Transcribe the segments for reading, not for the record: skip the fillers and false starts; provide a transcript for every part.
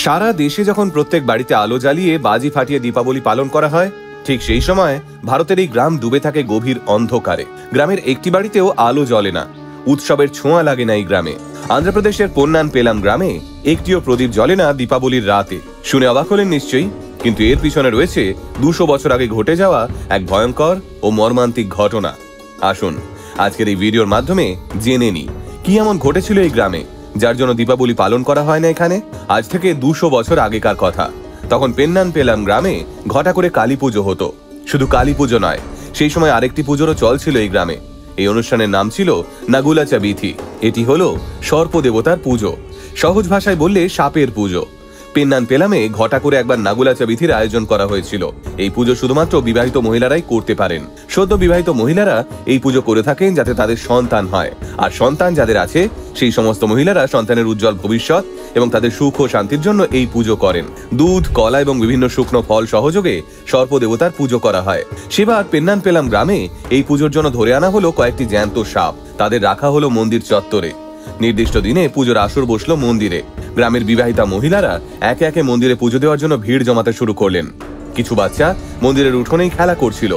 সারা দেশে যখন প্রত্যেক বাড়িতে আলো জ্বালিয়ে বাজি ফাটিয়ে দীপাবলি পালন করা হয়, ঠিক সেই সময় ভারতের এই গ্রাম ডুবে থাকে গভীর অন্ধকারে। গ্রামের একটি বাড়িতেও আলো জ্বলে না, উৎসবের ছোঁয়া লাগে না এই গ্রামে। আন্ধ্রপ্রদেশের পোন্নান পেলাম গ্রামে একটিও প্রদীপ জ্বলে না দীপাবলির রাতে। শুনে অবাক হলেন নিশ্চয়ই, কিন্তু এর পিছনে রয়েছে 200 বছর আগে ঘটে যাওয়া এক ভয়ঙ্কর ও মর্মান্তিক ঘটনা। আসুন আজকের এই ভিডিওর মাধ্যমে জেনে নিই কি এমন ঘটেছিল এই গ্রামে, যার জন্য দীপাবলি পালন করা হয় না এখানে। আজ থেকে 200 বছর আগেকার কথা। তখন পেন্নান পেলাম গ্রামে ঘটা করে কালী পুজো হতো। শুধু কালী পুজো নয়, সেই সময় আরেকটি পুজোরও চল ছিল এই গ্রামে। এই অনুষ্ঠানের নাম ছিল নাগুলা চাবিথি। এটি হলো সর্প দেবতার পুজো, সহজ ভাষায় বললে সাপের পুজো। পেন্নান পেলামে ঘটা করে একবার নাগুলা চাবিথির আয়োজন করা হয়েছিল। এই পুজো শুধুমাত্র বিবাহিত মহিলারাই করতে পারেন। সদ্য বিবাহিত মহিলারা এই পুজো করে থাকেন যাতে তাদের সন্তান হয়, আর সন্তান যাদের আছে সেই সমস্ত মহিলারা সন্তানের উজ্জ্বল ভবিষ্যৎ এবং তাদের সুখ ও শান্তির জন্য এই পুজো করেন। দুধ, কলা এবং বিভিন্ন শুকনো ফল সহযোগে সর্প দেবতার পুজো করা হয়। সেবার পেন্নান পেলাম গ্রামে এই পুজোর জন্য ধরে আনা হলো কয়েকটি জ্যান্ত সাপ। তাদের রাখা হলো মন্দির চত্বরে। নির্দিষ্ট দিনে পুজোর আসর বসলো মন্দিরে। গ্রামের বিবাহিতা মহিলারা একে একে মন্দিরে পুজো দেওয়ার জন্য ভিড় জমাতে শুরু করলেন। কিছু বাচ্চা মন্দিরের উঠোনেই খেলা করছিল।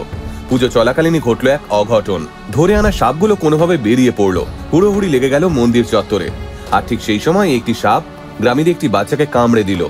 পুজো চলাকালীনই ঘটলো এক অঘটন। ধরে আনা সাপগুলো কোনোভাবে বেরিয়ে পড়লো। হুড়োহুড়ি লেগে গেল মন্দির চত্বরে। আর ঠিক সেই সময় একটি সাপ গ্রামের একটি বাচ্চাকে কামড়ে দিল।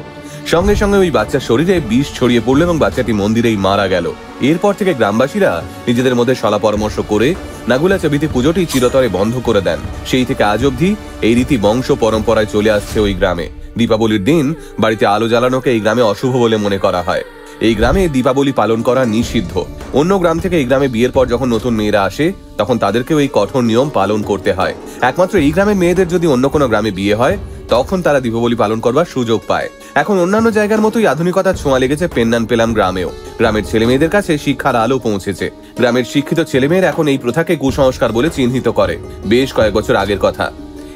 সঙ্গে সঙ্গে ওই বাচ্চার শরীরে বিষ ছড়িয়ে পড়লো এবং বাচ্চাটি মন্দিরেই মারা গেল। এরপর থেকে গ্রামবাসীরা নিজেদের মধ্যে সলা পরামর্শ করে নাগুলা চাবিথি পুজোটি চিরতরে বন্ধ করে দেন। সেই থেকে আজ অবধি এই রীতি বংশ পরম্পরায় চলে আসছে ওই গ্রামে। দীপাবলির দিন বাড়িতে আলো জ্বালানোকে এই গ্রামে অশুভ বলে মনে করা হয়। এই গ্রামে দীপাবলি পালন করা নিষিদ্ধ। অন্য গ্রাম থেকে এই গ্রামে বিয়ের পর যখন নতুন মেয়েরা আসে, তখন তাদেরকেও এই কঠোর নিয়ম পালন করতে হয়। একমাত্র এই গ্রামের মেয়েদের যদি অন্য কোনো গ্রামে বিয়ে হয়, তখন তারা দীপাবলি পালন করবার সুযোগ পায়। এখন অন্যান্য জায়গার মতোই আধুনিকতার ছোঁয়া লেগেছে পেন্নান পেলাম গ্রামেও। গ্রামের ছেলে মেয়েদের কাছে শিক্ষার আলো পৌঁছেছে। গ্রামের শিক্ষিত ছেলেমেয়েরা এখন এই প্রথাকে কুসংস্কার বলে চিহ্নিত করে। বেশ কয়েক বছর আগের কথা,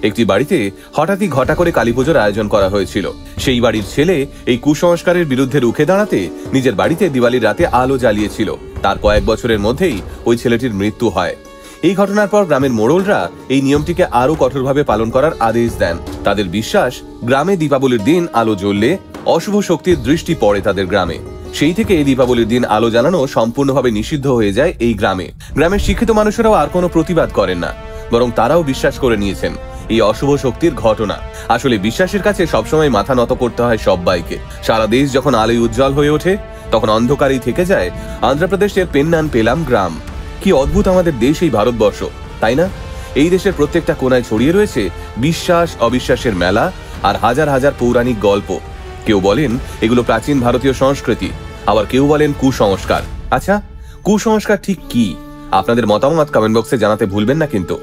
একটি বাড়িতে হঠাৎই ঘটা করে কালী পুজোর আয়োজন করা হয়েছিল। সেই বাড়ির ছেলে এই কুসংস্কারের বিরুদ্ধে রুখে দাঁড়াতে নিজের বাড়িতে দিওয়ালির রাতে আলো জ্বালিয়েছিল। তার কয়েক বছরের মধ্যেই ওই ছেলেটির মৃত্যু হয়। এই ঘটনার পর গ্রামের মোড়লরা এই নিয়মটিকে আরো কঠোরভাবে পালন করার আদেশ দেন। তাদের বিশ্বাস, গ্রামে দীপাবলির দিন আলো জ্বললে অশুভ শক্তির দৃষ্টি পড়ে তাদের গ্রামে। সেই থেকে এই দীপাবলির দিন আলো জ্বালানো সম্পূর্ণভাবে নিষিদ্ধ হয়ে যায় এই গ্রামে। গ্রামের শিক্ষিত মানুষেরাও আর কোনো প্রতিবাদ করেন না, বরং তারাও বিশ্বাস করে নিয়েছেন এই অশুভ শক্তির ঘটনা। আসলে বিশ্বাসের কাছে সবসময় মাথা নত করতে হয় সবাইকে। সারা দেশ যখন আলোয় উজ্জ্বল হয়ে ওঠে, তখন অন্ধকারেই থেকে যায় আন্ধ্রপ্রদেশের পেন্নান পেলাম গ্রাম। কি অদ্ভুত আমাদের দেশ এই ভারতবর্ষ, তাই না? এই দেশের প্রত্যেকটা কোনায় ছড়িয়ে রয়েছে বিশ্বাস অবিশ্বাসের মেলা আর হাজার হাজার পৌরাণিক গল্প। কেউ বলেন এগুলো প্রাচীন ভারতীয় সংস্কৃতি, আবার কেউ বলেন কুসংস্কার। আচ্ছা, কুসংস্কার ঠিক কি? আপনাদের মতামত কমেন্ট বক্সে জানাতে ভুলবেন না কিন্তু।